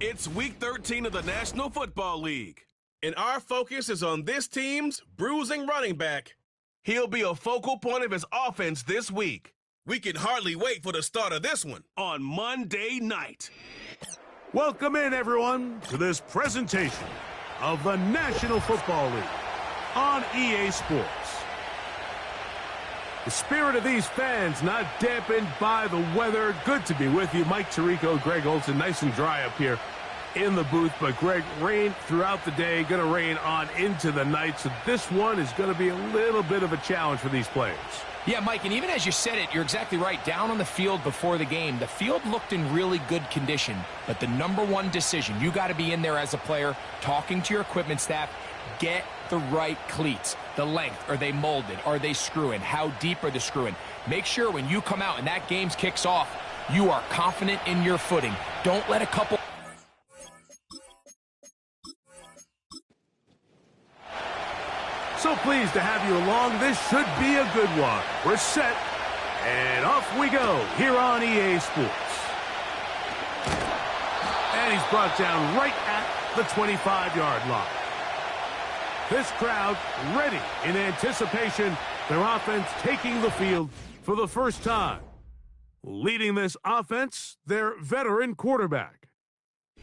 It's Week 13 of the National Football League, and our focus is on this team's bruising running back. He'll be a focal point of his offense this week. We can hardly wait for the start of this one on Monday night. Welcome in, everyone, to this presentation of the National Football League on EA Sports. The spirit of these fans not dampened by the weather. Good to be with you. Mike Tirico, Greg Olson, nice and dry up here in the booth. But, Greg, rain throughout the day, going to rain on into the night. So this one is going to be a little bit of a challenge for these players. Yeah, Mike, and even as you said it, you're exactly right. Down on the field before the game, the field looked in really good condition. But the number one decision, you got to be in there as a player, talking to your equipment staff, get the right cleats. The length, are they molded? Are they screwing? How deep are they screwing? Make sure when you come out and that game kicks off, you are confident in your footing. Don't let a couple... So pleased to have you along. This should be a good one. We're set, and off we go here on EA Sports. And he's brought down right at the 25-yard line. This crowd ready in anticipation, their offense taking the field for the first time. Leading this offense, their veteran quarterback.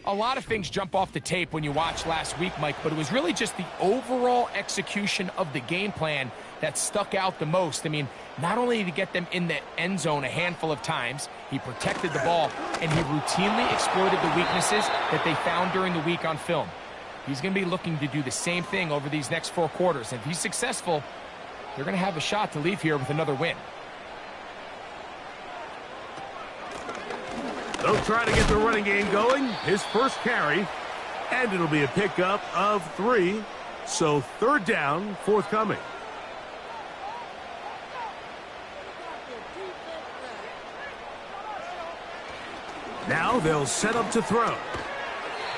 A lot of things jump off the tape when you watch last week, Mike, but it was really just the overall execution of the game plan that stuck out the most. I mean, not only did he get them in the end zone a handful of times, he protected the ball, and he routinely exploited the weaknesses that they found during the week on film. He's going to be looking to do the same thing over these next 4 quarters. If he's successful, they're going to have a shot to leave here with another win. They'll try to get the running game going. His first carry, and it'll be a pickup of 3. So 3rd down, forthcoming. Now they'll set up to throw.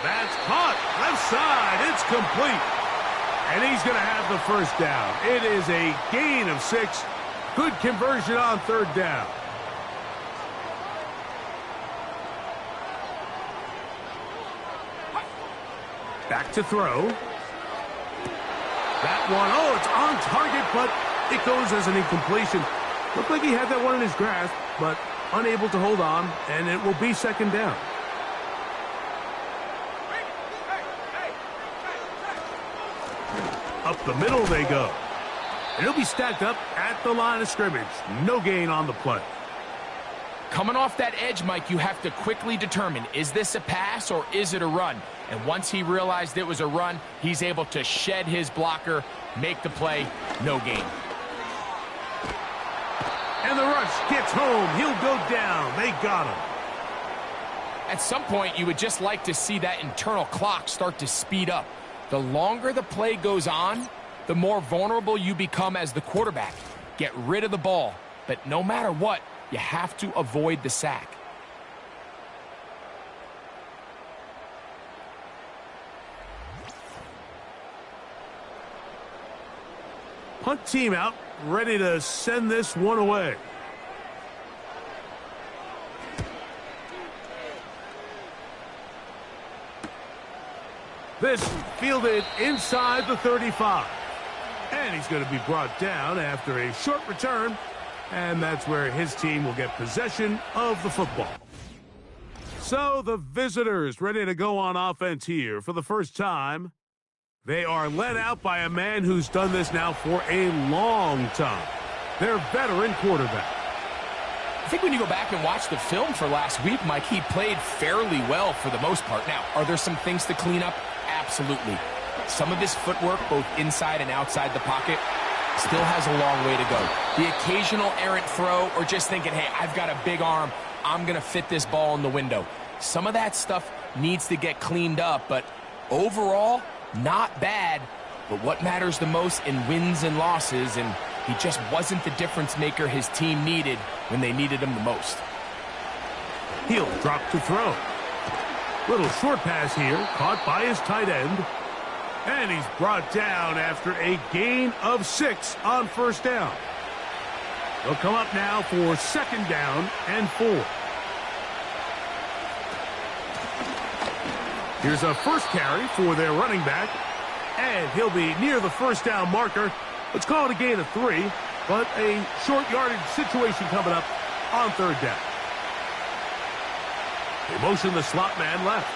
That's caught. Left side. It's complete. And he's going to have the first down. It is a gain of 6. Good conversion on 3rd down. Back to throw. That one, oh, it's on target, but it goes as an incompletion. Looked like he had that one in his grasp, but unable to hold on, and it will be 2nd down. Up the middle they go. And he'll be stacked up at the line of scrimmage. No gain on the play. Coming off that edge, Mike, you have to quickly determine, is this a pass or is it a run? And once he realized it was a run, he's able to shed his blocker, make the play, no gain. And the rush gets home. He'll go down. They got him. At some point, you would just like to see that internal clock start to speed up. The longer the play goes on, the more vulnerable you become as the quarterback. Get rid of the ball, but no matter what, you have to avoid the sack. Punt team out, ready to send this one away. This fielded inside the 35. And he's going to be brought down after a short return. And that's where his team will get possession of the football. So the visitors ready to go on offense here for the first time. They are led out by a man who's done this now for a long time. Their veteran quarterback. I think when you go back and watch the film for last week, Mike, he played fairly well for the most part. Now, are there some things to clean up? Absolutely. Some of his footwork, both inside and outside the pocket, still has a long way to go. The occasional errant throw or just thinking, hey, I've got a big arm, I'm going to fit this ball in the window. Some of that stuff needs to get cleaned up, but overall, not bad. But what matters the most in wins and losses, and he just wasn't the difference maker his team needed when they needed him the most. He'll drop to throw. Little short pass here, caught by his tight end. And he's brought down after a gain of 6 on 1st down. They'll come up now for 2nd down and 4. Here's a first carry for their running back, and he'll be near the first down marker. Let's call it a gain of 3, but a short yardage situation coming up on third down. They motion the slot man left.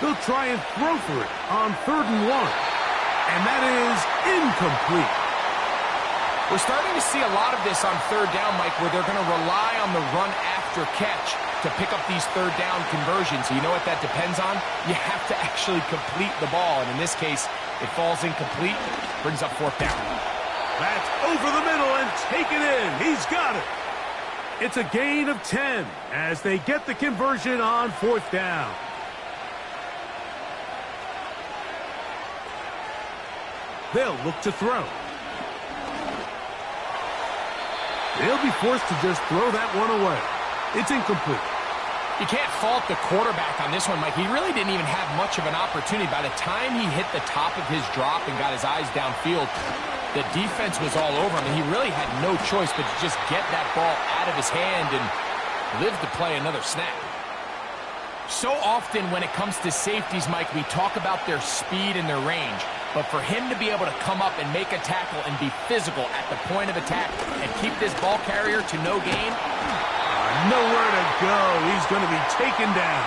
They'll try and throw for it on 3rd and 1. And that is incomplete. We're starting to see a lot of this on third down, Mike, where they're going to rely on the run after catch to pick up these third down conversions. So you know what that depends on? You have to actually complete the ball. And in this case, it falls incomplete, brings up 4th down. That's over the middle and taken in. He's got it. It's a gain of 10 as they get the conversion on 4th down. They'll look to throw. They'll be forced to just throw that one away. It's incomplete. You can't fault the quarterback on this one, Mike. He really didn't even have much of an opportunity. By the time he hit the top of his drop and got his eyes downfield, the defense was all over him, and he really had no choice but to just get that ball out of his hand and live to play another snap. So often when it comes to safeties, Mike, we talk about their speed and their range. But for him to be able to come up and make a tackle and be physical at the point of attack and keep this ball carrier to no gain. Nowhere to go. He's going to be taken down.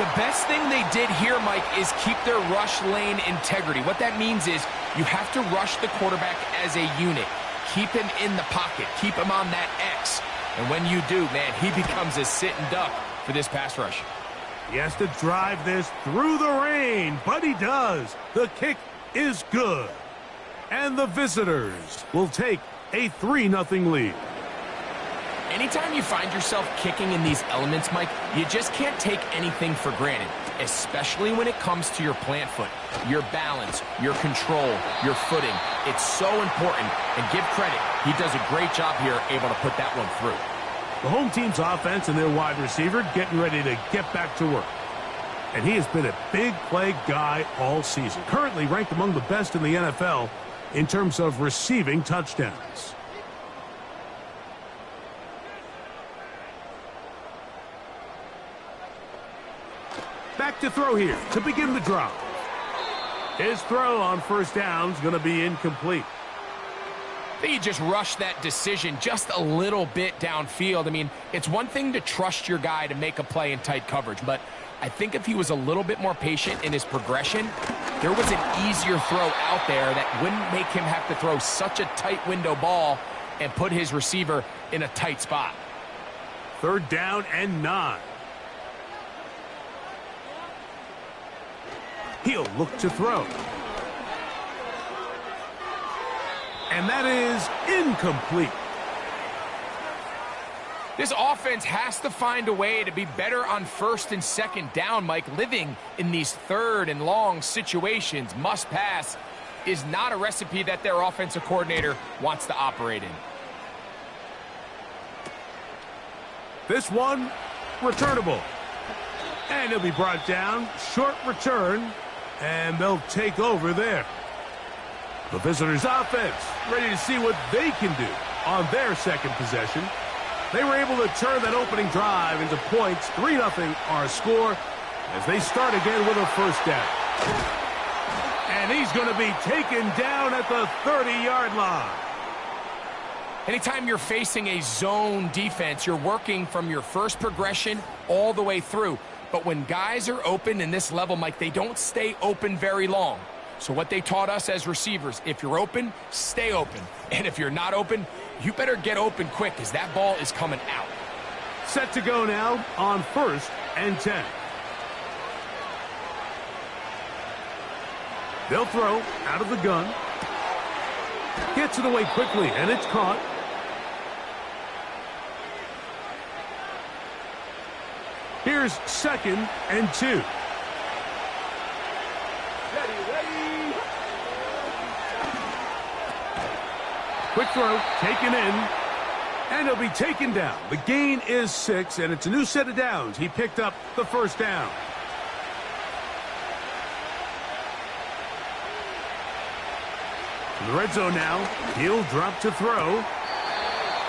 The best thing they did here, Mike, is keep their rush lane integrity. What that means is you have to rush the quarterback as a unit. Keep him in the pocket. Keep him on that X. And when you do, man, he becomes a sit and duck for this pass rush. He has to drive this through the rain, but he does. The kick is good. And the visitors will take a 3-0 lead. Anytime you find yourself kicking in these elements, Mike, you just can't take anything for granted, especially when it comes to your plant foot, your balance, your control, your footing. It's so important, and give credit. He does a great job here able to put that one through. The home team's offense and their wide receiver getting ready to get back to work. And he has been a big play guy all season. Currently ranked among the best in the NFL in terms of receiving touchdowns. Back to throw here to begin the drive. His throw on first down is going to be incomplete. I think he just rushed that decision just a little bit downfield. I mean, it's one thing to trust your guy to make a play in tight coverage, but I think if he was a little bit more patient in his progression, there was an easier throw out there that wouldn't make him have to throw such a tight window ball and put his receiver in a tight spot. 3rd down and 9. He'll look to throw. And that is incomplete. This offense has to find a way to be better on 1st and 2nd down, Mike. Living in these 3rd and long situations, must pass, is not a recipe that their offensive coordinator wants to operate in. This one, returnable. And he'll be brought down. Short return. And they'll take over there. The visitors' offense ready to see what they can do on their 2nd possession. They were able to turn that opening drive into points. 3-0 our score as they start again with a first down. And he's going to be taken down at the 30-yard line. Anytime you're facing a zone defense, you're working from your first progression all the way through. But when guys are open in this level, Mike, they don't stay open very long. So what they taught us as receivers, if you're open, stay open. And if you're not open, you better get open quick because that ball is coming out. Set to go now on 1st and 10. They'll throw out of the gun. Gets it away quickly, and it's caught. Here's 2nd and 2. Quick throw, taken in, and he'll be taken down. The gain is 6, and it's a new set of downs. He picked up the first down. In the red zone now, he'll drop to throw.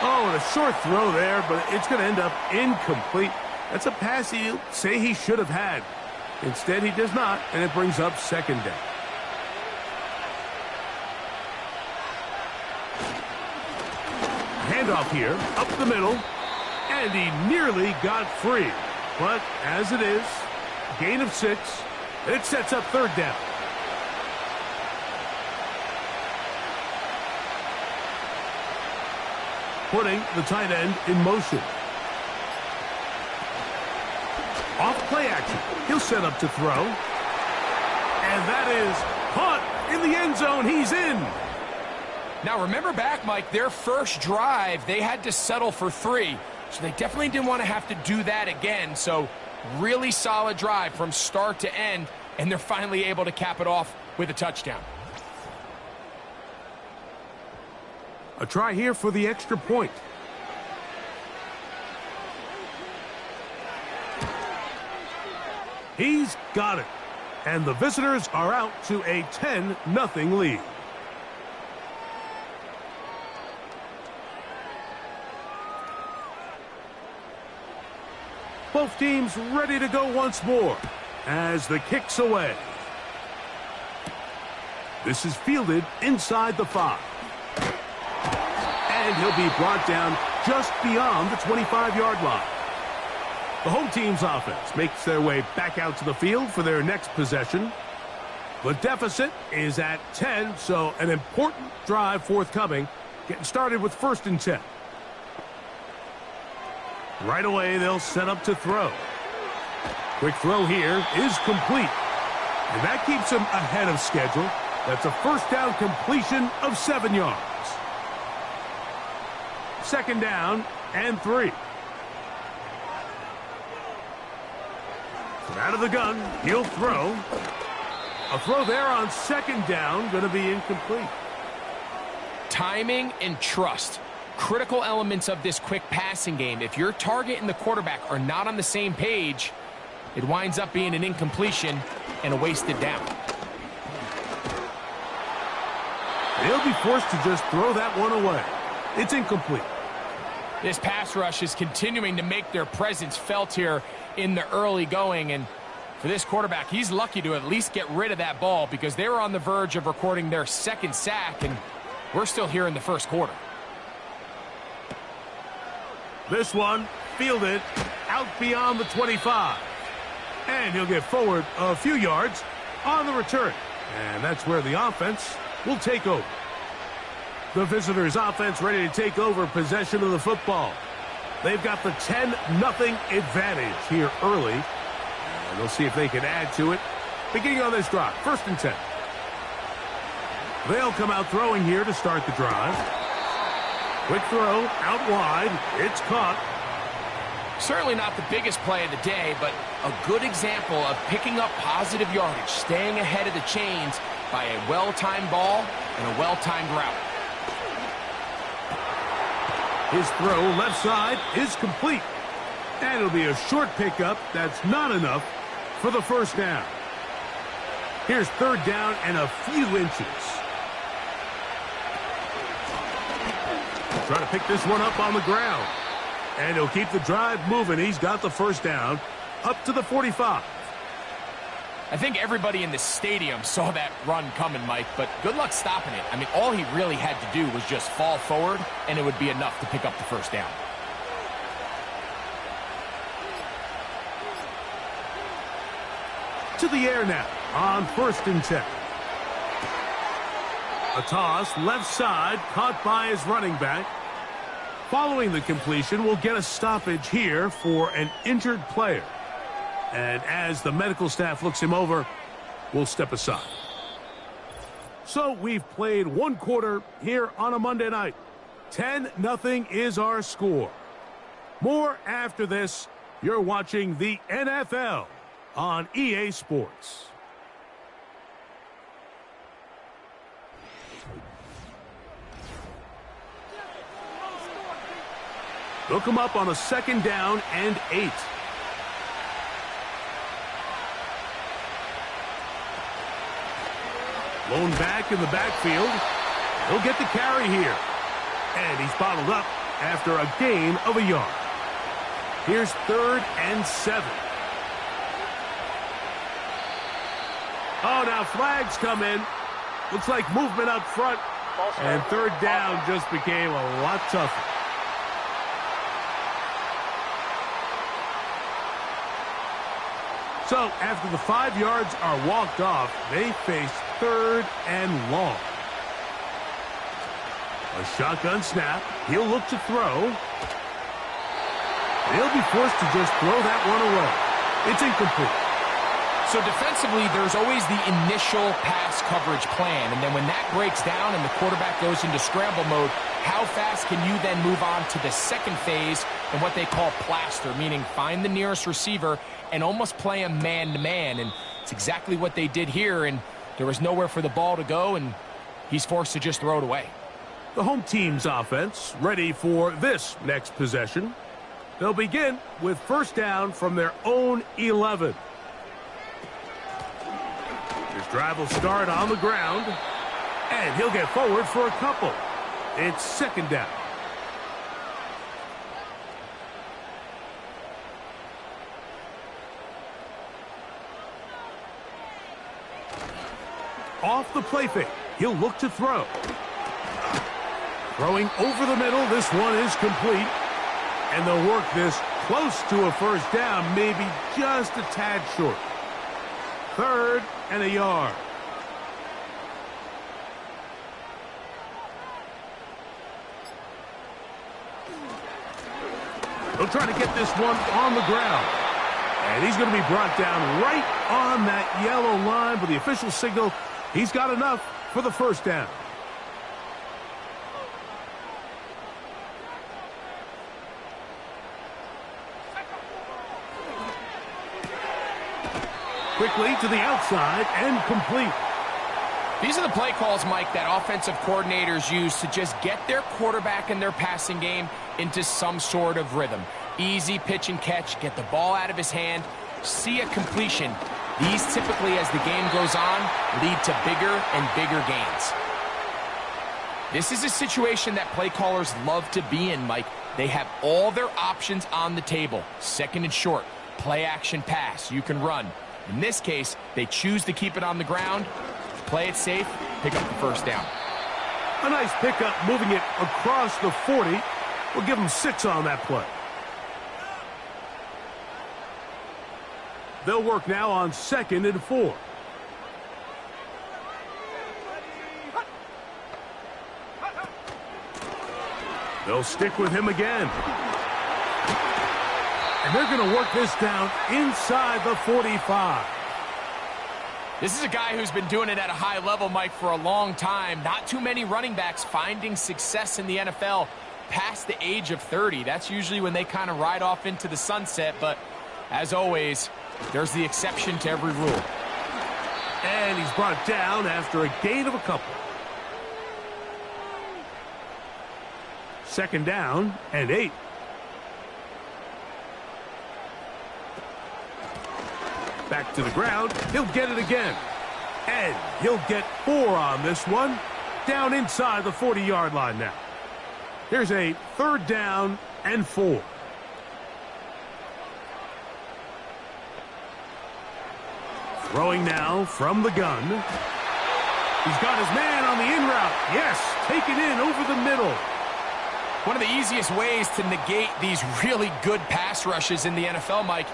Oh, and a short throw there, but it's going to end up incomplete. That's a pass he'll say he should have had. Instead, he does not, and it brings up second down. Handoff here, up the middle, and he nearly got free. But as it is, gain of 6, and it sets up third down. Putting the tight end in motion. Off play action. He'll set up to throw. And that is caught in the end zone. He's in. Now remember back, Mike, their first drive, they had to settle for 3. So they definitely didn't want to have to do that again. So really solid drive from start to end. And they're finally able to cap it off with a touchdown. A try here for the extra point. He's got it. And the visitors are out to a 10-0 lead. Both teams ready to go once more as the kick's away. This is fielded inside the 5. And he'll be brought down just beyond the 25-yard line. The home team's offense makes their way back out to the field for their next possession. The deficit is at 10, so an important drive forthcoming, getting started with 1st and 10. Right away, they'll set up to throw. Quick throw here is complete. And that keeps them ahead of schedule. That's a first down completion of 7 yards. Second down and 3. Out of the gun, he'll throw. A throw there on second down, going to be incomplete. Timing and trust. Critical elements of this quick passing game. If your target and the quarterback are not on the same page, it winds up being an incompletion and a wasted down. They'll be forced to just throw that one away. It's incomplete. This pass rush is continuing to make their presence felt here in the early going, and for this quarterback, he's lucky to at least get rid of that ball because they were on the verge of recording their 2nd sack, and we're still here in the 1st quarter. This one fielded out beyond the 25. And he'll get forward a few yards on the return. And that's where the offense will take over. The visitors' offense ready to take over possession of the football. They've got the 10-0 advantage here early. And they'll see if they can add to it. Beginning on this drive, 1st and 10. They'll come out throwing here to start the drive. Quick throw out wide. It's caught. Certainly not the biggest play of the day, but a good example of picking up positive yardage, staying ahead of the chains by a well-timed ball and a well-timed route. His throw left side is complete. And it'll be a short pickup that's not enough for the first down. Here's 3rd down and a few inches. Trying to pick this one up on the ground. And he'll keep the drive moving. He's got the first down up to the 45. I think everybody in the stadium saw that run coming, Mike, but good luck stopping it. I mean, all he really had to do was just fall forward, and it would be enough to pick up the first down. To the air now on 1st and 10. A toss left side caught by his running back. Following the completion, we'll get a stoppage here for an injured player. And as the medical staff looks him over, we'll step aside. So we've played 1 quarter here on a Monday night. 10-0 is our score. More after this. You're watching the NFL on EA Sports. Look him up on a 2nd down and 8. Blown back in the backfield. He'll get the carry here. And he's bottled up after a gain of a yard. Here's 3rd and 7. Oh, now flags come in. Looks like movement up front. And 3rd down just became a lot tougher. So after the 5 yards are walked off, they face 3rd and long. A shotgun snap. He'll look to throw. He'll be forced to just throw that one away. It's incomplete. So defensively, there's always the initial pass coverage plan, and then when that breaks down and the quarterback goes into scramble mode, how fast can you then move on to the second phase and what they call plaster, meaning find the nearest receiver and almost play him man-to-man, and it's exactly what they did here, and there was nowhere for the ball to go, and he's forced to just throw it away. The home team's offense ready for this next possession. They'll begin with 1st down from their own 11. His drive will start on the ground, and he'll get forward for a couple. It's 2nd down. Off the play fake, he'll look to throw. Throwing over the middle, this one is complete. And they'll work this close to a 1st down, maybe just a tad short. 3rd and a yard. They'll try to get this one on the ground. And he's going to be brought down right on that yellow line, but the official signal, he's got enough for the 1st down. Quickly to the outside and complete. These are the play calls, Mike, that offensive coordinators use to just get their quarterback and their passing game into some sort of rhythm. Easy pitch and catch, get the ball out of his hand, see a completion. These typically, as the game goes on, lead to bigger and bigger gains. This is a situation that play callers love to be in, Mike. They have all their options on the table. 2nd and short, play action pass, you can run. In this case, they choose to keep it on the ground, play it safe, pick up the 1st down. A nice pickup moving it across the 40. We'll give them 6 on that play. They'll work now on 2nd and 4. They'll stick with him again. And they're going to work this down inside the 45. This is a guy who's been doing it at a high level, Mike, for a long time. Not too many running backs finding success in the NFL past the age of 30. That's usually when they kind of ride off into the sunset, but as always, there's the exception to every rule. And he's brought down after a gain of a couple. 2nd down and 8. Back to the ground. He'll get it again. And he'll get 4 on this one. Down inside the 40-yard line now. Here's a 3rd down and 4. Throwing now from the gun. He's got his man on the in route. Yes, taken in over the middle. One of the easiest ways to negate these really good pass rushes in the NFL, Mike,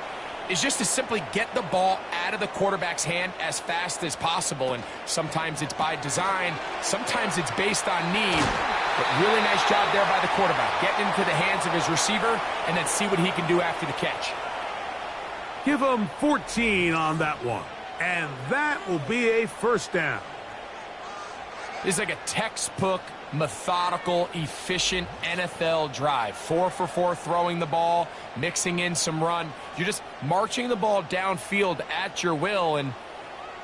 is just to simply get the ball out of the quarterback's hand as fast as possible. And sometimes it's by design, sometimes it's based on need. But really nice job there by the quarterback. Getting into the hands of his receiver and then see what he can do after the catch. Give him 14 on that one. And that will be a 1st down. This is like a textbook, methodical, efficient NFL drive. 4 for 4 throwing the ball, mixing in some run. You're just marching the ball downfield at your will, and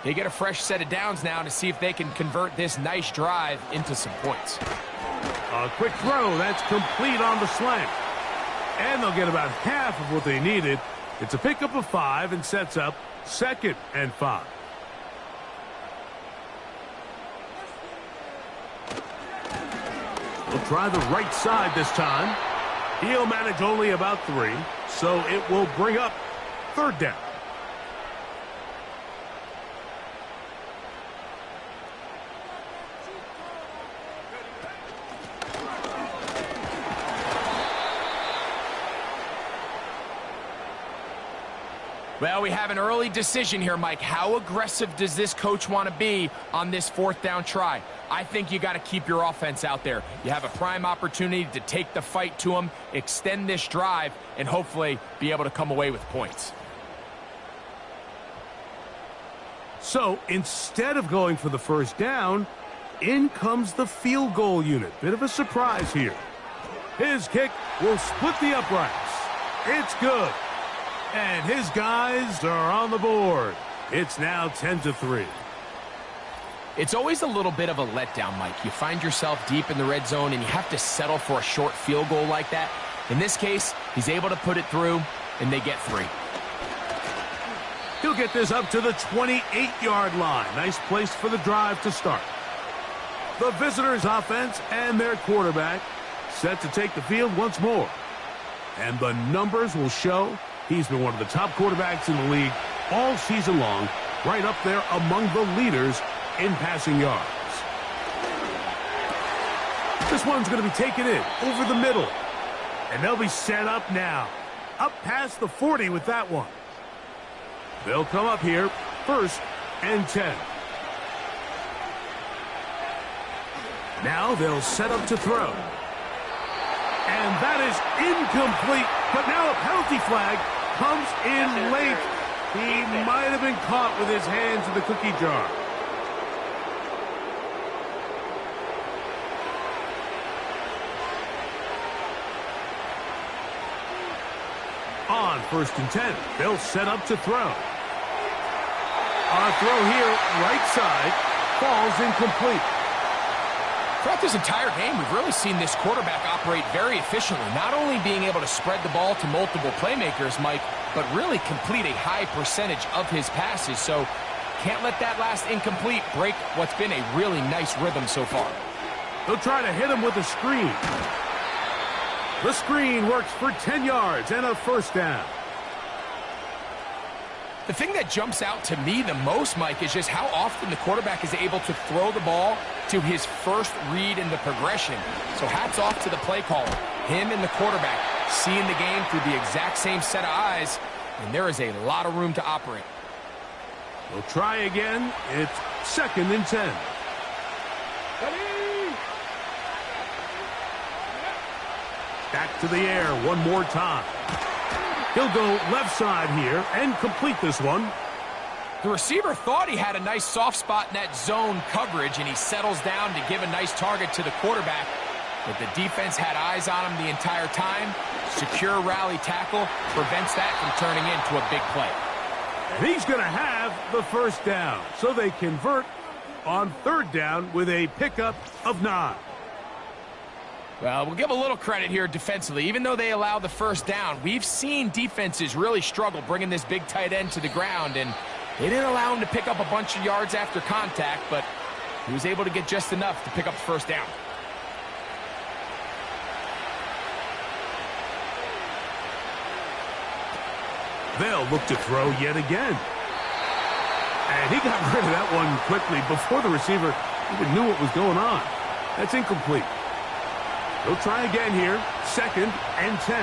they get a fresh set of downs now to see if they can convert this nice drive into some points. A quick throw. That's complete on the slant. And they'll get about half of what they needed. It's a pickup of 5 and sets up 2nd and 5. We'll try the right side this time. He'll manage only about 3, so it will bring up 3rd down. Well, we have an early decision here, Mike. How aggressive does this coach want to be on this 4th down try? I think you got to keep your offense out there. You have a prime opportunity to take the fight to them, extend this drive, and hopefully be able to come away with points. So instead of going for the 1st down, in comes the field goal unit. Bit of a surprise here. His kick will split the uprights. It's good. And his guys are on the board. It's now 10-3. It's always a little bit of a letdown, Mike. You find yourself deep in the red zone, and you have to settle for a short field goal like that. In this case, he's able to put it through, and they get 3. He'll get this up to the 28-yard line. Nice place for the drive to start. The visitors' offense and their quarterback set to take the field once more. And the numbers will show he's been one of the top quarterbacks in the league all season long, right up there among the leaders in passing yards. This one's going to be taken in over the middle. And they'll be set up now. Up past the 40 with that one. They'll come up here, 1st and 10. Now they'll set up to throw. And that is incomplete. But now a penalty flag comes in late. He might have been caught with his hands in the cookie jar. On 1st and 10, they'll set up to throw. On a throw here, right side, falls incomplete. Throughout this entire game, we've really seen this quarterback operate very efficiently, not only being able to spread the ball to multiple playmakers, Mike, but really complete a high percentage of his passes. So can't let that last incomplete break what's been a really nice rhythm so far. They'll try to hit him with a screen. The screen works for 10 yards and a 1st down. The thing that jumps out to me the most, Mike, is just how often the quarterback is able to throw the ball to his first read in the progression. So hats off to the play caller. Him and the quarterback seeing the game through the exact same set of eyes, and there is a lot of room to operate. We'll try again. It's 2nd and 10. Back to the air one more time. He'll go left side here and complete this one. The receiver thought he had a nice soft spot in that zone coverage, and he settles down to give a nice target to the quarterback. But the defense had eyes on him the entire time. Secure rally tackle prevents that from turning into a big play. And he's going to have the 1st down. So they convert on 3rd down with a pickup of 9. Well, we'll give a little credit here defensively. Even though they allow the 1st down, we've seen defenses really struggle bringing this big tight end to the ground, and they didn't allow him to pick up a bunch of yards after contact, but he was able to get just enough to pick up the 1st down. They'll look to throw yet again. And he got rid of that one quickly before the receiver even knew what was going on. That's incomplete. They'll try again here, 2nd and 10.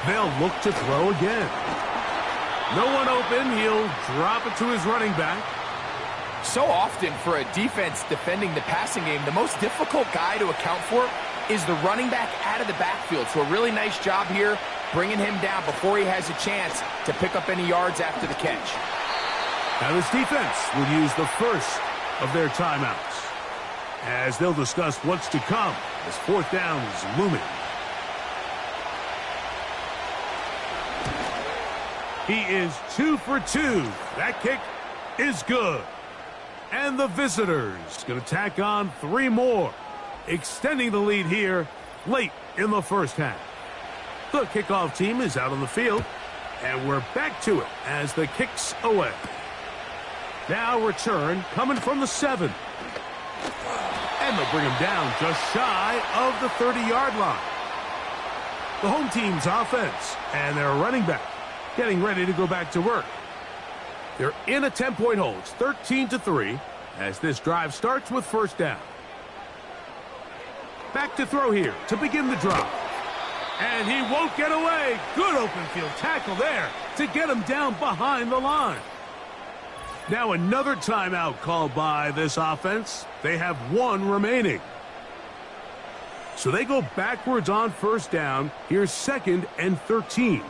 They'll look to throw again. No one open. He'll drop it to his running back. So often for a defense defending the passing game, the most difficult guy to account for is the running back out of the backfield. So a really nice job here bringing him down before he has a chance to pick up any yards after the catch. Now this defense will use the 1st of their timeouts, as they'll discuss what's to come as 4th down is looming. He is 2 for 2. That kick is good. And the visitors going to tack on 3 more, extending the lead here late in the 1st half. The kickoff team is out on the field, and we're back to it as the kick's away. Now return coming from the 7. And they'll bring him down just shy of the 30-yard line. The home team's offense and their running back getting ready to go back to work. They're in a 10-point hold. It's 13-3 as this drive starts with first down. Back to throw here to begin the drive. And he won't get away. Good open field tackle there to get him down behind the line. Now another timeout called by this offense. They have one remaining. So they go backwards on first down. Here's 2nd and 13.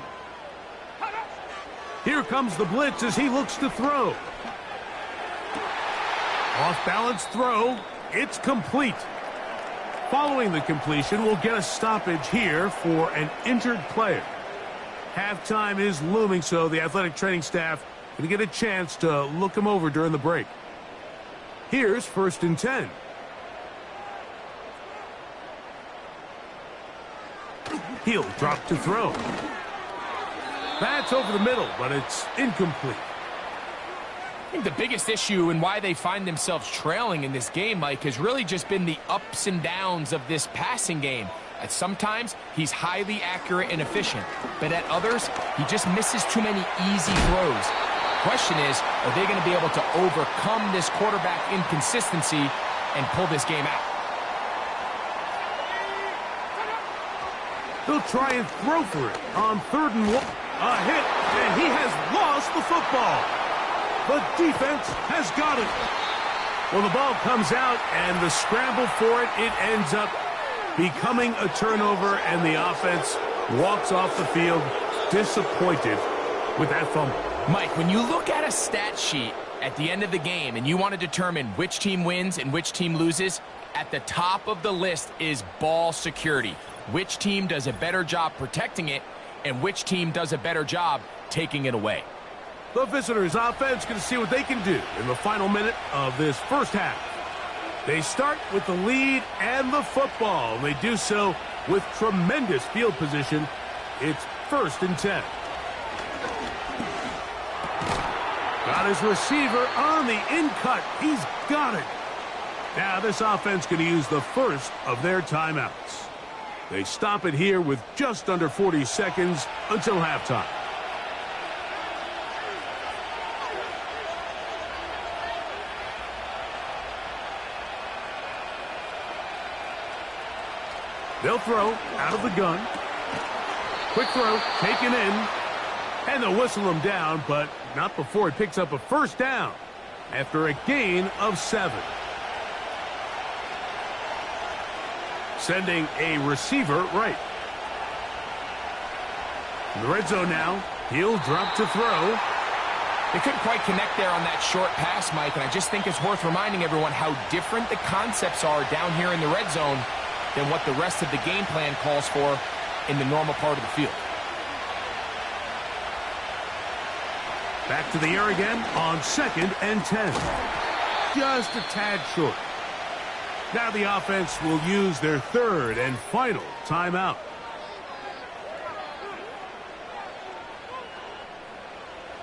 Here comes the blitz as he looks to throw. Off-balance throw. It's complete. Following the completion, we'll get a stoppage here for an injured player. Halftime is looming, so the athletic training staff going to get a chance to look him over during the break. Here's 1st and 10. He'll drop to throw. That's over the middle, but it's incomplete. I think the biggest issue and why they find themselves trailing in this game, Mike, has really just been the ups and downs of this passing game. At sometimes, he's highly accurate and efficient, but at others, he just misses too many easy throws. Question is, are they going to be able to overcome this quarterback inconsistency and pull this game out? They'll try and throw for it on 3rd and 1. A hit, and he has lost the football. The defense has got it. Well, the ball comes out, and the scramble for it, it ends up becoming a turnover, and the offense walks off the field disappointed with that fumble. Mike, when you look at a stat sheet at the end of the game and you want to determine which team wins and which team loses, at the top of the list is ball security. Which team does a better job protecting it, and which team does a better job taking it away. The visitors' offense going to see what they can do in the final minute of this first half. They start with the lead and the football. They do so with tremendous field position. It's 1st and 10. Got his receiver on the in-cut. He's got it. Now this offense going to use the first of their timeouts. They stop it here with just under 40 seconds until halftime. They'll throw out of the gun. Quick throw, taken in. And they'll whistle him down, but not before he picks up a first down after a gain of 7. Sending a receiver right. In the red zone now, he'll drop to throw. They couldn't quite connect there on that short pass, Mike, and I just think it's worth reminding everyone how different the concepts are down here in the red zone than what the rest of the game plan calls for in the normal part of the field. Back to the air again on 2nd and 10. Just a tad short. Now the offense will use their 3rd and final timeout.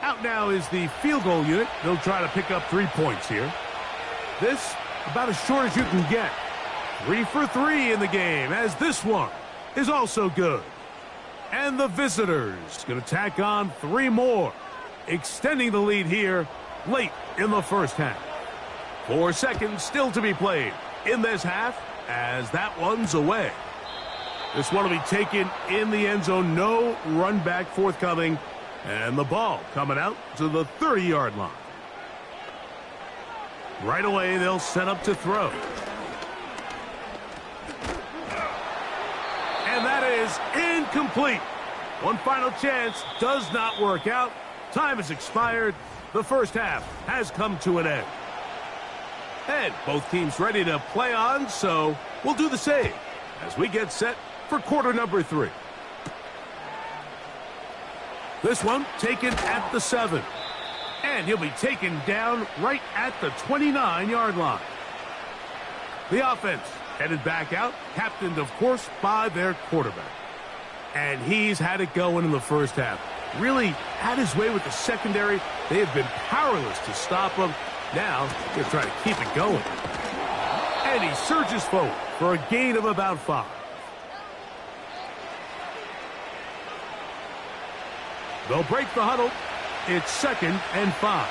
Out now is the field goal unit. They'll try to pick up 3 points here. This about as short as you can get. 3 for 3 in the game, as this one is also good. And the visitors going to tack on 3 more, extending the lead here late in the first half. 4 seconds still to be played in this half as that one's away. This one will be taken in the end zone. No run back forthcoming. And the ball coming out to the 30-yard line. Right away, they'll set up to throw. And that is incomplete. One final chance does not work out. Time has expired. The first half has come to an end. And both teams ready to play on, so we'll do the same as we get set for quarter number 3. This one taken at the 7. And he'll be taken down right at the 29-yard line. The offense headed back out, captained, of course, by their quarterback. And he's had it going in the first half. Really had his way with the secondary. They have been powerless to stop him. Now, they're trying to keep it going. And he surges forward for a gain of about 5. They'll break the huddle. It's 2nd and 5.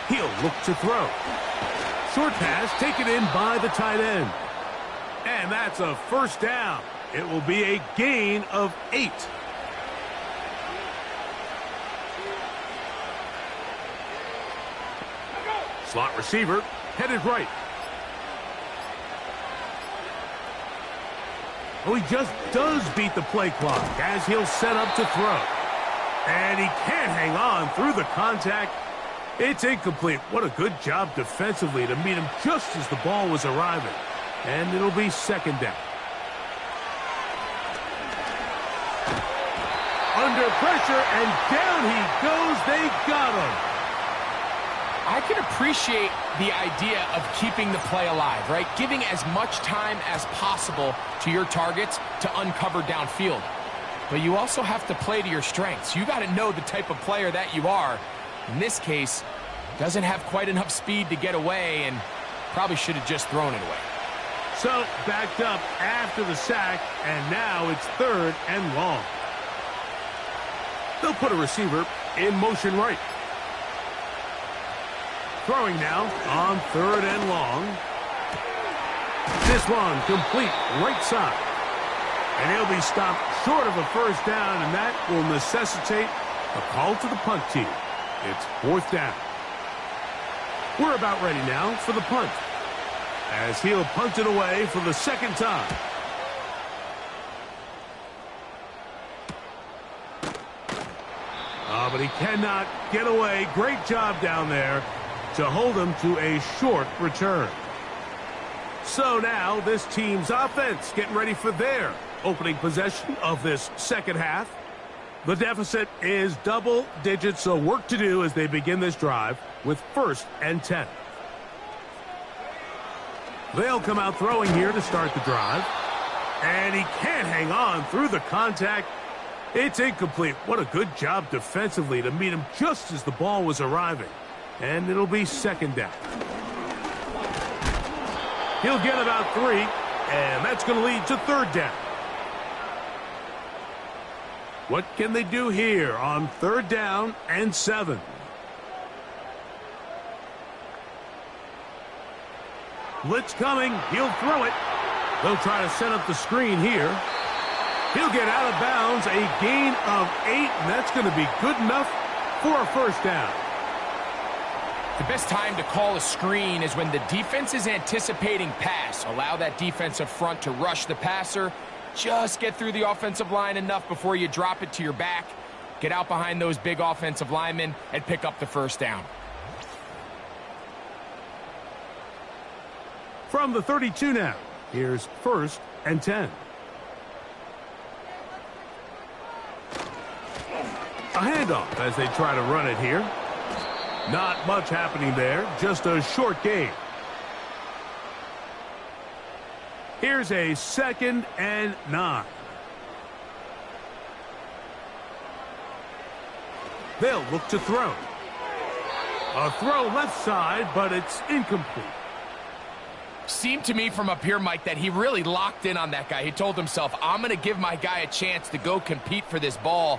He'll look to throw. Short pass taken in by the tight end. And that's a first down. It will be a gain of 8. Slot receiver headed right. Oh, he just does beat the play clock as he'll set up to throw. And he can't hang on through the contact. It's incomplete. What a good job defensively to meet him just as the ball was arriving. And it'll be 2nd down. Under pressure, and down he goes. They got him. I can appreciate the idea of keeping the play alive, right? Giving as much time as possible to your targets to uncover downfield. But you also have to play to your strengths. You got to know the type of player that you are. In this case, doesn't have quite enough speed to get away and probably should have just thrown it away. So, backed up after the sack, and now it's 3rd and long. They'll put a receiver in motion right. Throwing now on 3rd and long. This one complete right side. And he'll be stopped short of a first down, and that will necessitate a call to the punt team. It's 4th down. We're about ready now for the punt, as he'll punt it away for the 2nd time. But he cannot get away. Great job down there to hold him to a short return. So now this team's offense getting ready for their opening possession of this 2nd half. The deficit is double digits, so work to do as they begin this drive with 1st and 10. They'll come out throwing here to start the drive. And he can't hang on through the contact. It's incomplete. What a good job defensively to meet him just as the ball was arriving. And it'll be 2nd down. He'll get about 3, and that's going to lead to 3rd down. What can they do here on 3rd down and 7? Blitz coming. He'll throw it. They'll try to set up the screen here. He'll get out of bounds, a gain of 8, and that's going to be good enough for a first down. The best time to call a screen is when the defense is anticipating pass. Allow that defensive front to rush the passer. Just get through the offensive line enough before you drop it to your back. Get out behind those big offensive linemen and pick up the first down. From the 32 now, here's 1st and 10. A handoff as they try to run it here. Not much happening there, just a short gain. Here's a 2nd and 9. They'll look to throw. A throw left side, but it's incomplete. Seemed to me from up here, Mike, that he really locked in on that guy. He told himself, I'm going to give my guy a chance to go compete for this ball.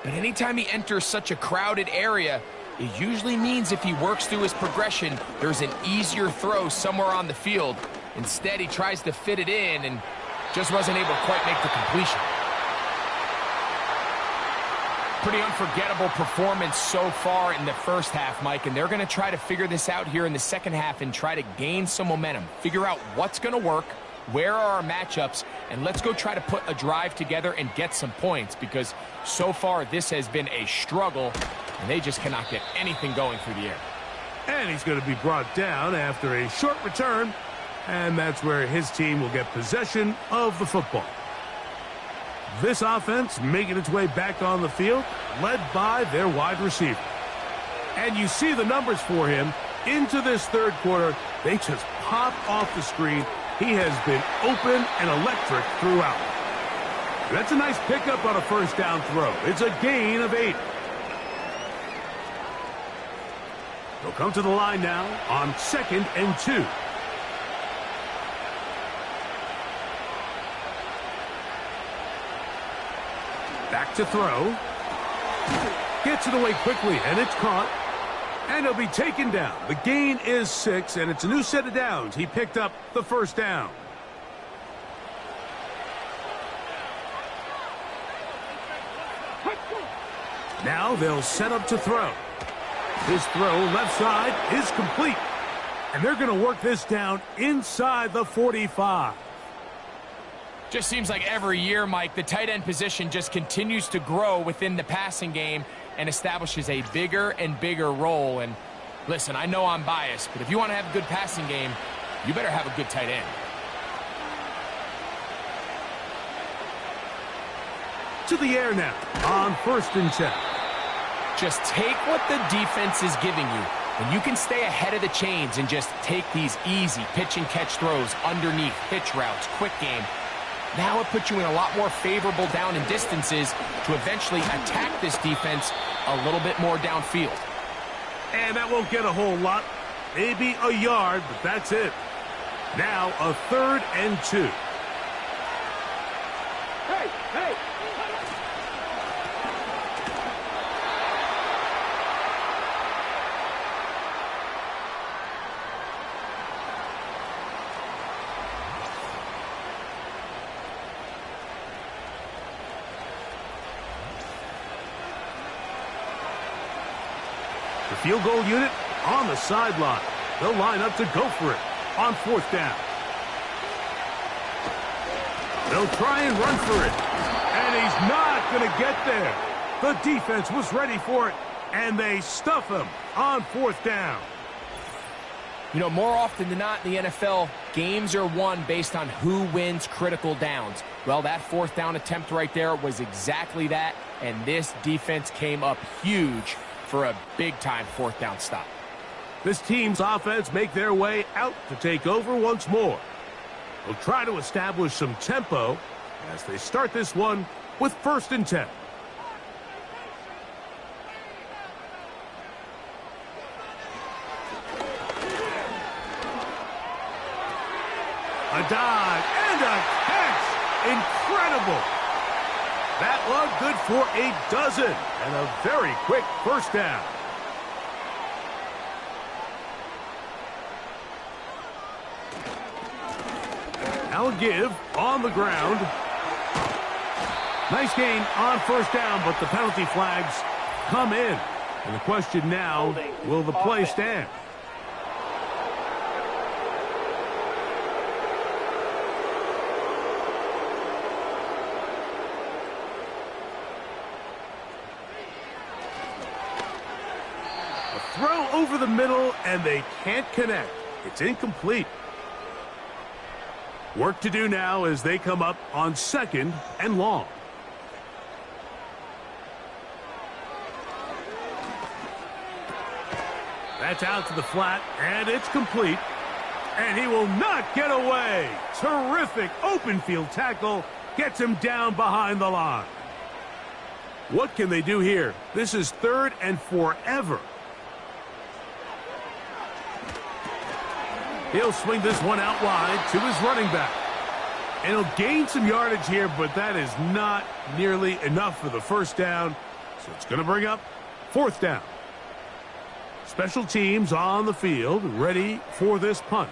But anytime he enters such a crowded area, it usually means if he works through his progression, there's an easier throw somewhere on the field. Instead, he tries to fit it in and just wasn't able to quite make the completion. Pretty unforgettable performance so far in the first half, Mike, and they're going to try to figure this out here in the second half and try to gain some momentum. Figure out what's going to work, where are our matchups, and let's go try to put a drive together and get some points, because so far this has been a struggle, and they just cannot get anything going through the air. And he's going to be brought down after a short return, and that's where his team will get possession of the football. This offense making its way back on the field, led by their wide receiver. And you see the numbers for him into this third quarter. They just pop off the screen. He has been open and electric throughout. That's a nice pickup on a first down throw. It's a gain of 8. They'll come to the line now on 2nd and 2. Back to throw. Gets it away quickly, and it's caught. And he'll be taken down. The gain is 6, and it's a new set of downs. He picked up the first down. Now they'll set up to throw. His throw left side is complete. And they're going to work this down inside the 45. Just seems like every year, Mike, the tight end position just continues to grow within the passing game and establishes a bigger and bigger role. And listen, I know I'm biased, but if you want to have a good passing game, you better have a good tight end. To the air now on 1st and 10. Just take what the defense is giving you, and you can stay ahead of the chains and just take these easy pitch and catch throws underneath, hitch routes, quick game. Now it puts you in a lot more favorable down and distances to eventually attack this defense a little bit more downfield. And that won't get a whole lot. Maybe a yard, but that's it. Now a 3rd and 2. Hey! The field goal unit on the sideline. They'll line up to go for it on 4th down. They'll try and run for it. And he's not going to get there. The defense was ready for it, and they stuff him on 4th down. You know, more often than not in the NFL, games are won based on who wins critical downs. Well, that 4th down attempt right there was exactly that, and this defense came up huge for a big-time 4th down stop. This team's offense make their way out to take over once more. They'll try to establish some tempo as they start this one with 1st and 10. A dive and a catch. Incredible. That one good for a dozen and a very quick 1st down. Now a give on the ground. Nice gain on 1st down, but the penalty flags come in. And the question now, will the play stand? Throw over the middle, and they can't connect. It's incomplete. Work to do now as they come up on 2nd and long. That's out to the flat, and it's complete. And he will not get away. Terrific open field tackle. Gets him down behind the line. What can they do here? This is 3rd and forever. He'll swing this one out wide to his running back. And he'll gain some yardage here, but that is not nearly enough for the 1st down. So it's going to bring up 4th down. Special teams on the field, ready for this punt,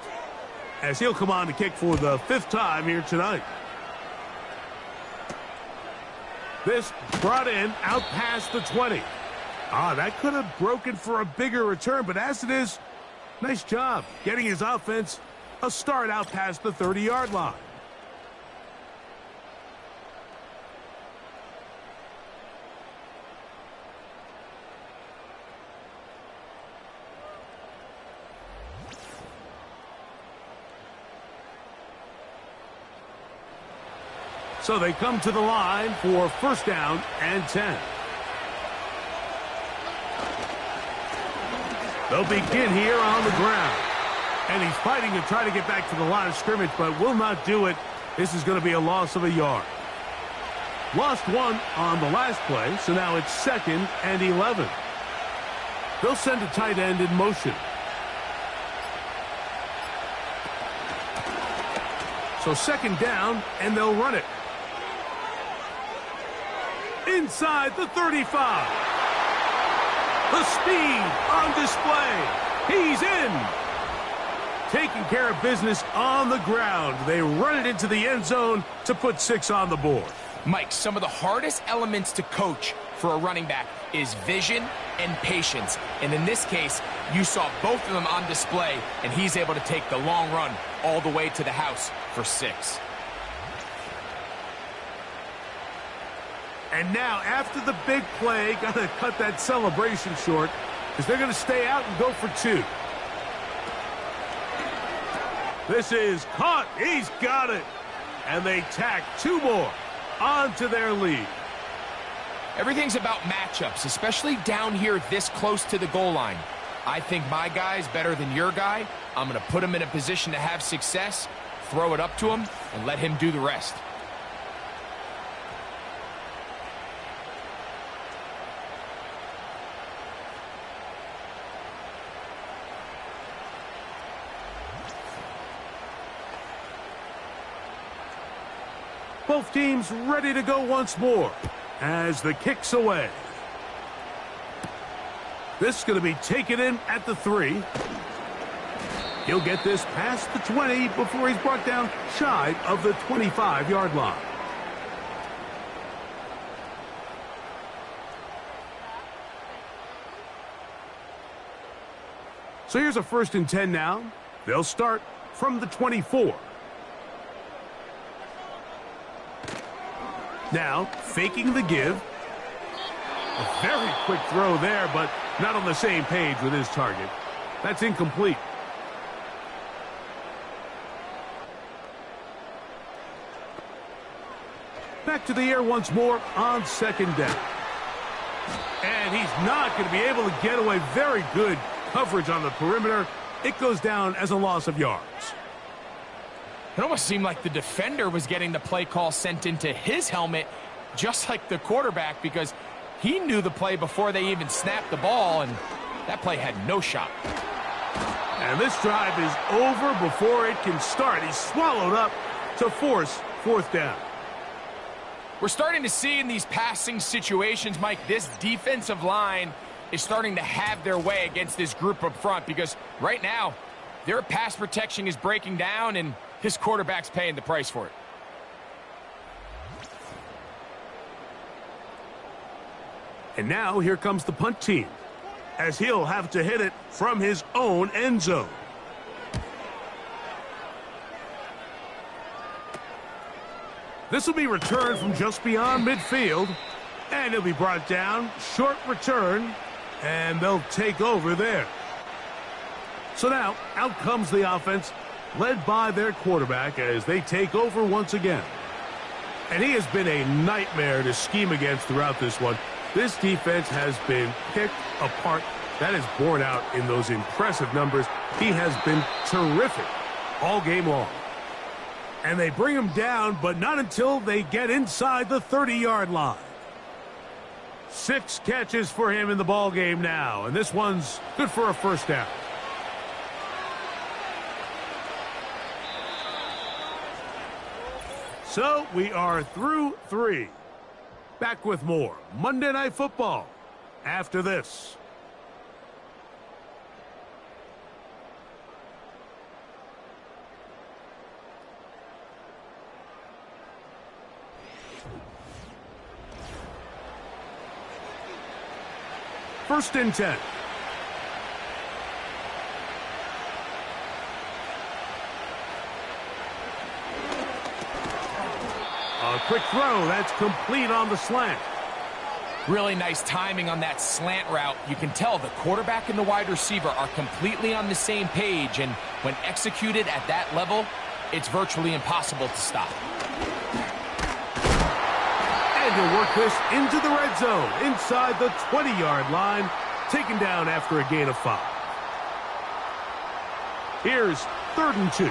as he'll come on to kick for the 5th time here tonight. This brought in out past the 20. That could have broken for a bigger return, but as it is, nice job getting his offense a start out past the 30-yard line. So they come to the line for 1st down and 10. They'll begin here on the ground. And he's fighting to try to get back to the line of scrimmage, but will not do it. This is going to be a loss of a yard. Lost one on the last play, so now it's 2nd and 11. They'll send a tight end in motion. So second down, and they'll run it. Inside the 35. The speed on display. He's in. Taking care of business on the ground. They run it into the end zone to put 6 on the board. Mike, some of the hardest elements to coach for a running back is vision and patience. And in this case, you saw both of them on display, and he's able to take the long run all the way to the house for 6. And now, after the big play, got to cut that celebration short because they're going to stay out and go for 2. This is caught. He's got it. And they tack 2 more onto their lead. Everything's about matchups, especially down here this close to the goal line. I think my guy's better than your guy. I'm going to put him in a position to have success, throw it up to him, and let him do the rest. Both teams ready to go once more as the kick's away. This is going to be taken in at the 3. He'll get this past the 20 before he's brought down shy of the 25-yard line. So here's a 1st and 10 now. They'll start from the 24. Now, faking the give. A very quick throw there, but not on the same page with his target. That's incomplete. Back to the air once more on 2nd down. And he's not going to be able to get away. Very good coverage on the perimeter. It goes down as a loss of yards. It almost seemed like the defender was getting the play call sent into his helmet, just like the quarterback, because he knew the play before they even snapped the ball, and that play had no shot. And this drive is over before it can start. He's swallowed up to force 4th down. We're starting to see in these passing situations, Mike, this defensive line is starting to have their way against this group up front, because right now their pass protection is breaking down, and his quarterback's paying the price for it. And now here comes the punt team, as he'll have to hit it from his own end zone. This will be returned from just beyond midfield, and it'll be brought down. Short return, and they'll take over there. So now, out comes the offense, led by their quarterback as they take over once again. And he has been a nightmare to scheme against throughout this one. This defense has been picked apart. That is borne out in those impressive numbers. He has been terrific all game long. And they bring him down, but not until they get inside the 30-yard line. 6 catches for him in the ball game now, and this one's good for a 1st down. So we are through 3. Back with more Monday Night Football after this. First and 10. A quick throw. That's complete on the slant. Really nice timing on that slant route. You can tell the quarterback and the wide receiver are completely on the same page, and when executed at that level, it's virtually impossible to stop. And he'll work this into the red zone, inside the 20-yard line, taken down after a gain of 5. Here's 3rd and 2.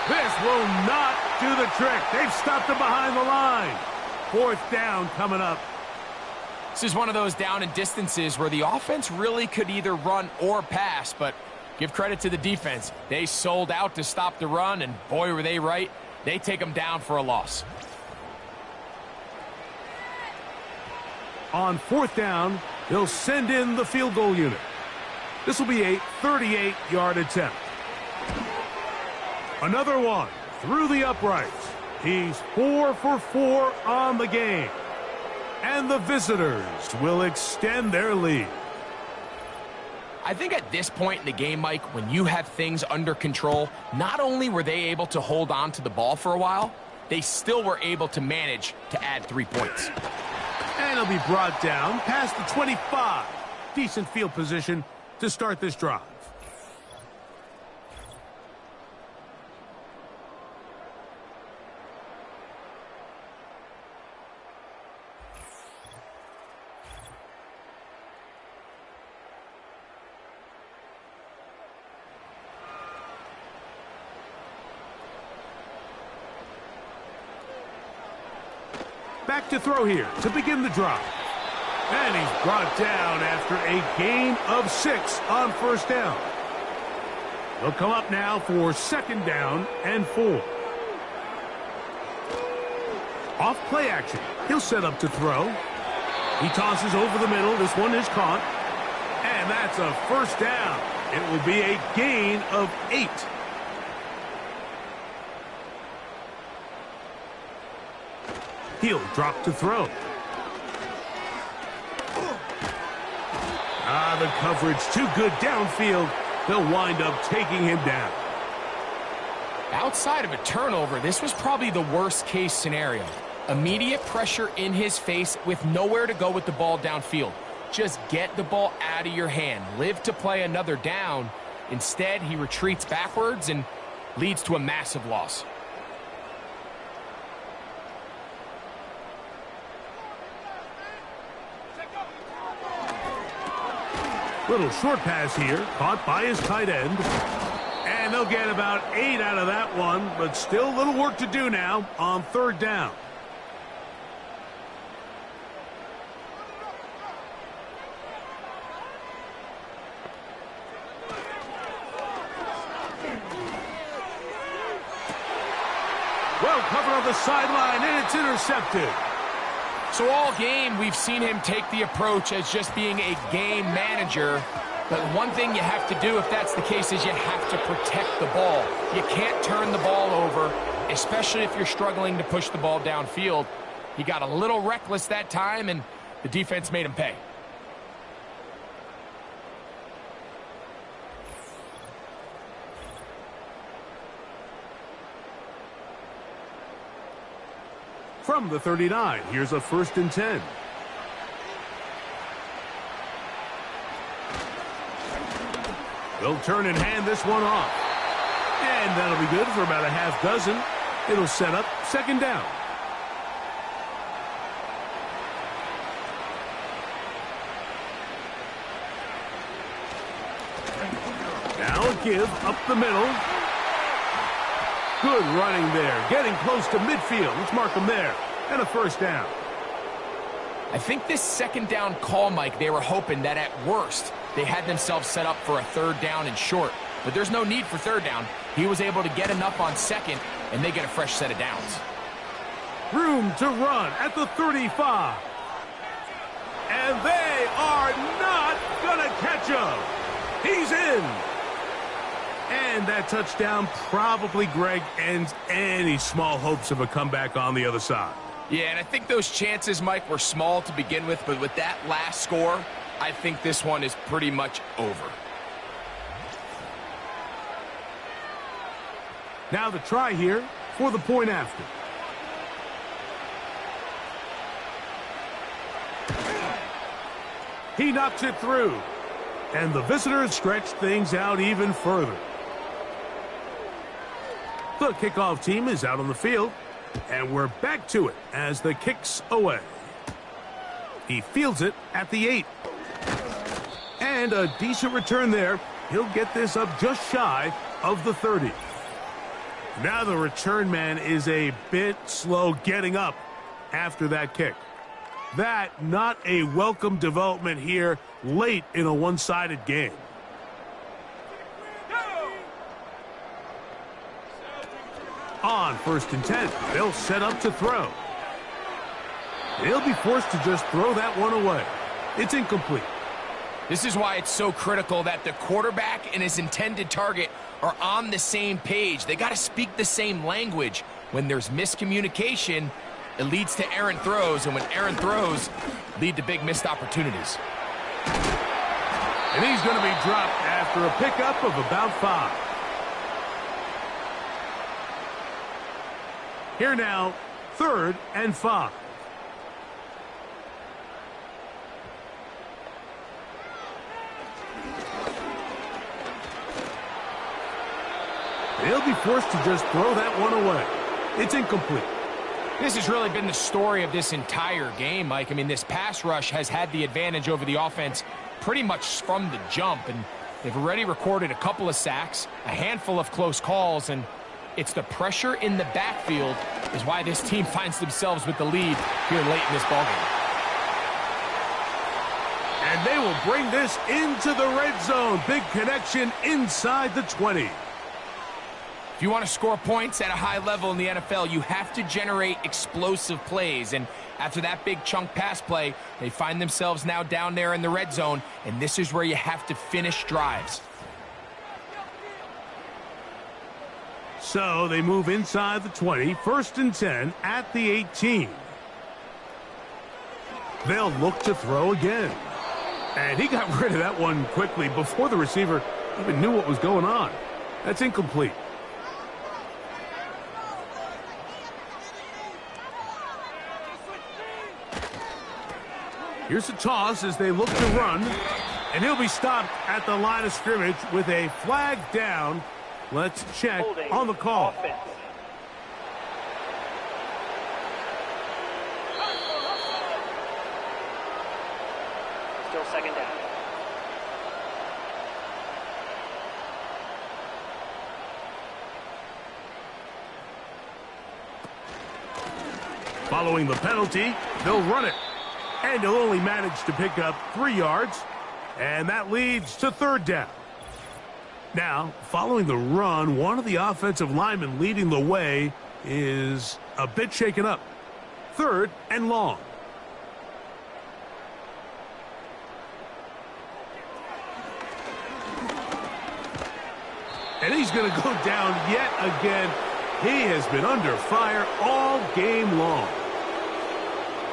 This will not do the trick. They've stopped him behind the line. 4th down coming up. This is one of those down and distances where the offense really could either run or pass, but give credit to the defense. They sold out to stop the run, and boy, were they right. They take them down for a loss. On 4th down, they'll send in the field goal unit. This will be a 38-yard attempt. Another one through the uprights. He's 4 for 4 on the game. And the visitors will extend their lead. I think at this point in the game, Mike, when you have things under control, not only were they able to hold on to the ball for a while, they still were able to manage to add 3 points. And he'll be brought down past the 25. Decent field position to start this drive. Back to throw here to begin the drive. And he's brought down after a gain of 6 on 1st down. They'll come up now for 2nd down and 4. Off play action. He'll set up to throw. He tosses over the middle. This one is caught. And that's a 1st down. It will be a gain of 8. He'll drop to throw. The coverage too good downfield. They'll wind up taking him down. Outside of a turnover, this was probably the worst case scenario. Immediate pressure in his face with nowhere to go with the ball downfield. Just get the ball out of your hand. Live to play another down. Instead, he retreats backwards and leads to a massive loss. Little short pass here, caught by his tight end. And they'll get about 8 out of that one, but still a little work to do now on 3rd down. Well covered on the sideline, and it's intercepted. So all game, we've seen him take the approach as just being a game manager. But one thing you have to do if that's the case is you have to protect the ball. You can't turn the ball over, especially if you're struggling to push the ball downfield. He got a little reckless that time, and the defense made him pay. From the 39, here's a 1st and 10. They'll turn and hand this one off. And that'll be good for about a half dozen. It'll set up 2nd down. Now a give up the middle. Good running there. Getting close to midfield. Let's mark him there. And a 1st down. I think this 2nd down call, Mike, they were hoping that at worst they had themselves set up for a 3rd down and short. But there's no need for 3rd down. He was able to get enough on 2nd, and they get a fresh set of downs. Room to run at the 35. And they are not going to catch him. He's in. And that touchdown probably, Greg, ends any small hopes of a comeback on the other side. Yeah, and I think those chances, Mike, were small to begin with, but with that last score, I think this one is pretty much over. Now the try here for the point after. He knocks it through. And the visitors stretch things out even further. The kickoff team is out on the field, and we're back to it as the kick's away. He fields it at the 8. And a decent return there. He'll get this up just shy of the 30. Now the return man is a bit slow getting up after that kick. That not a welcome development here late in a one-sided game. On 1st and 10, they'll set up to throw. They'll be forced to just throw that one away. It's incomplete. This is why it's so critical that the quarterback and his intended target are on the same page. They got to speak the same language. When there's miscommunication, it leads to errant throws, and when errant throws lead to big missed opportunities. And he's going to be dropped after a pickup of about 5. Here now, 3rd and 5. They'll be forced to just throw that one away. It's incomplete. This has really been the story of this entire game, Mike. I mean, this pass rush has had the advantage over the offense pretty much from the jump, and they've already recorded a couple of sacks, a handful of close calls, and it's the pressure in the backfield is why this team finds themselves with the lead here late in this ballgame. And they will bring this into the red zone. Big connection inside the 20. If you want to score points at a high level in the NFL, you have to generate explosive plays. And after that big chunk pass play, they find themselves now down there in the red zone, and this is where you have to finish drives. So they move inside the 20, 1st and 10 at the 18. They'll look to throw again. And he got rid of that one quickly before the receiver even knew what was going on. That's incomplete. Here's a toss as they look to run, and he'll be stopped at the line of scrimmage with a flag down. Let's check on the call. Offense. Still 2nd down. Following the penalty, they'll run it. And he'll only manage to pick up 3 yards, and that leads to 3rd down. Now, following the run, one of the offensive linemen leading the way is a bit shaken up. 3rd and long. And he's going to go down yet again. He has been under fire all game long.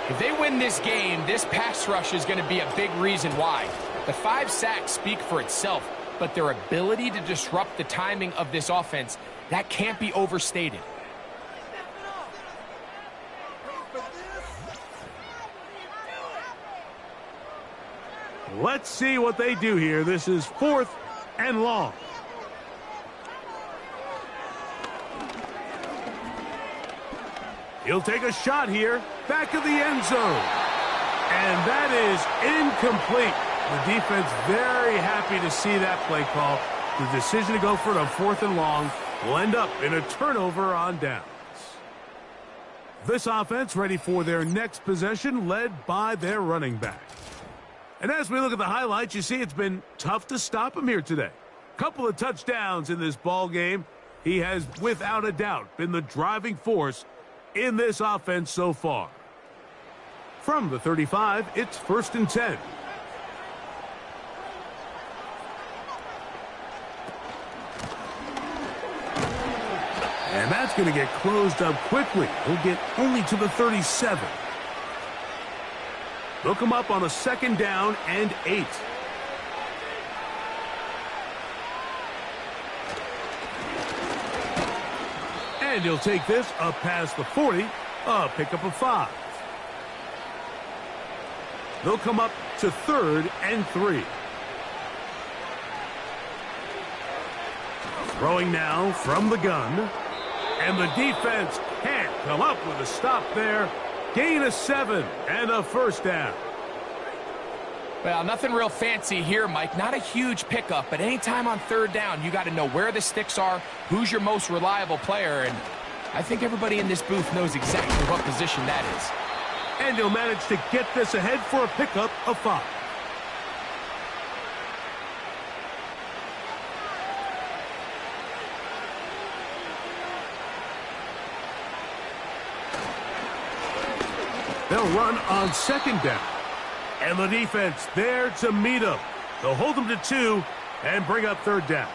If they win this game, this pass rush is going to be a big reason why. The 5 sacks speak for itself, but their ability to disrupt the timing of this offense, that can't be overstated. Let's see what they do here. This is 4th and long. He'll take a shot here, back of the end zone. And that is incomplete. The defense very happy to see that play call. The decision to go for it on 4th and long will end up in a turnover on downs. This offense ready for their next possession, led by their running back. And as we look at the highlights, you see it's been tough to stop him here today. Couple of touchdowns in this ball game. He has, without a doubt, been the driving force in this offense so far. From the 35, it's 1st and 10. And that's going to get closed up quickly. He'll get only to the 37. They'll come up on a 2nd down and 8. And he'll take this up past the 40, a pickup of 5. They'll come up to 3rd and 3. Throwing now from the gun. And the defense can't come up with a stop there. Gain of 7 and a 1st down. Well, nothing real fancy here, Mike. Not a huge pickup, but anytime on third down, you got to know where the sticks are, who's your most reliable player, and I think everybody in this booth knows exactly what position that is. And he'll manage to get this ahead for a pickup of 5. They'll run on second down. And the defense there to meet him. They'll hold him to 2 and bring up third down.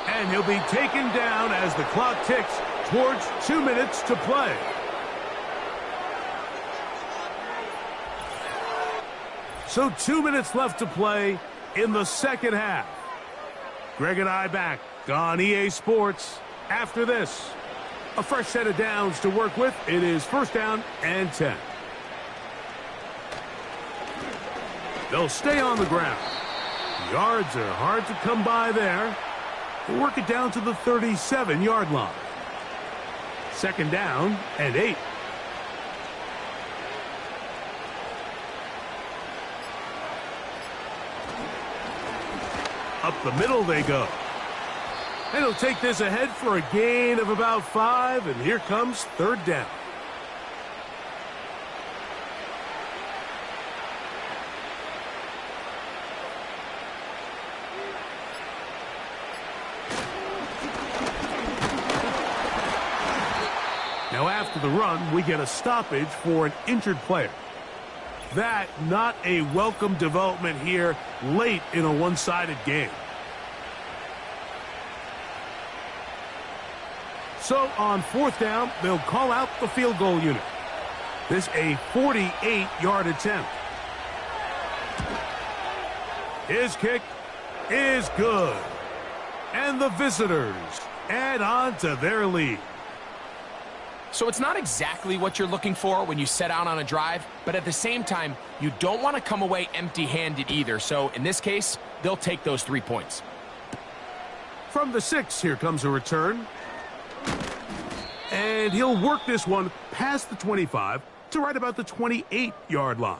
And he'll be taken down as the clock ticks towards 2 minutes to play. So 2 minutes left to play in the second half. Greg and I back on EA Sports after this. A fresh set of downs to work with. It is first down and 10. They'll stay on the ground. Yards are hard to come by there. They'll work it down to the 37-yard line. Second down and 8. Up the middle they go. And he'll take this ahead for a gain of about 5, and here comes third down. Now after the run, we get a stoppage for an injured player. That not a welcome development here late in a one-sided game. So on fourth down, they'll call out the field goal unit. This a 48-yard attempt. His kick is good. And the visitors add on to their lead. So it's not exactly what you're looking for when you set out on a drive, but at the same time, you don't want to come away empty-handed either. So in this case, they'll take those 3 points. From the 6, here comes a return. And he'll work this one past the 25 to right about the 28-yard line.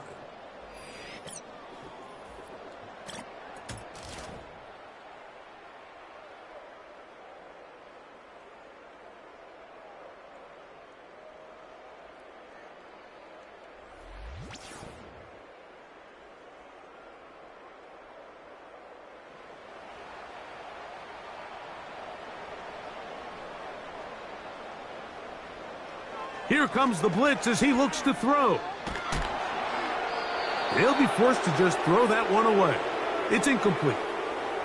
Here comes the blitz as he looks to throw. He'll be forced to just throw that one away. It's incomplete.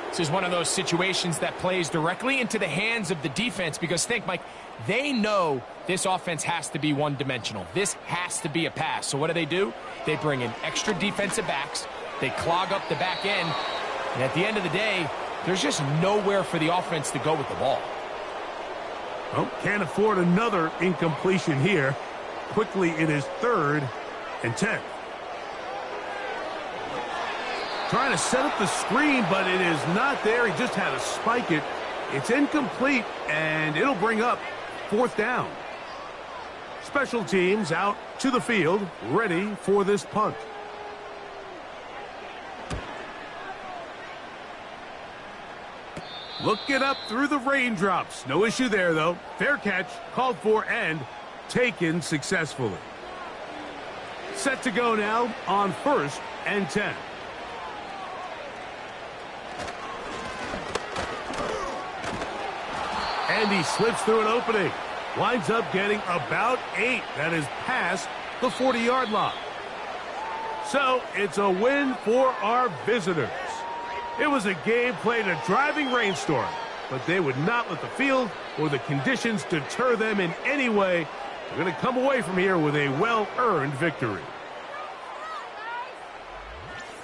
This is one of those situations that plays directly into the hands of the defense because think, Mike, they know this offense has to be one-dimensional. This has to be a pass. So what do? They bring in extra defensive backs. They clog up the back end. And at the end of the day, there's just nowhere for the offense to go with the ball. Well, can't afford another incompletion here. Quickly, it is 3rd and 10. Trying to set up the screen, but it is not there. He just had to spike it. It's incomplete, and it'll bring up 4th down. Special teams out to the field, ready for this punt. Looking up through the raindrops. No issue there, though. Fair catch, called for, and taken successfully. Set to go now on 1st and 10. And he slips through an opening. Winds up getting about 8. That is past the 40-yard line. So it's a win for our visitors. It was a game played in a driving rainstorm, but they would not let the field or the conditions deter them in any way. They're going to come away from here with a well-earned victory.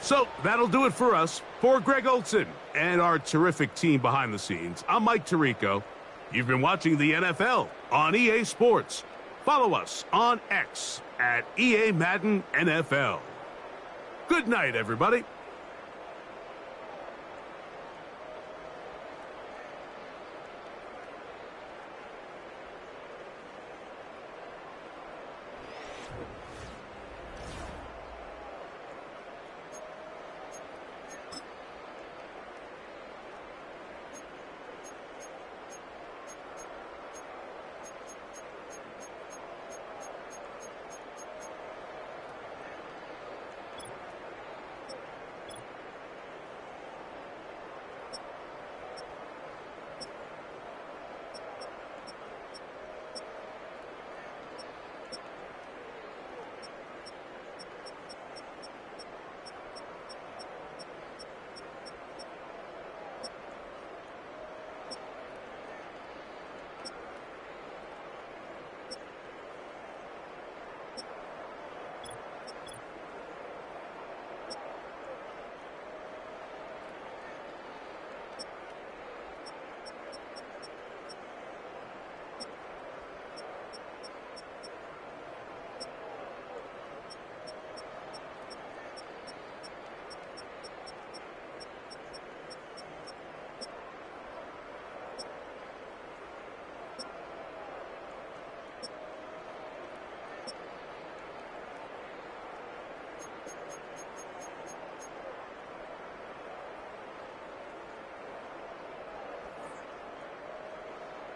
So that'll do it for us. For Greg Olson and our terrific team behind the scenes, I'm Mike Tirico. You've been watching the NFL on EA Sports. Follow us on X at EA Madden NFL. Good night, everybody.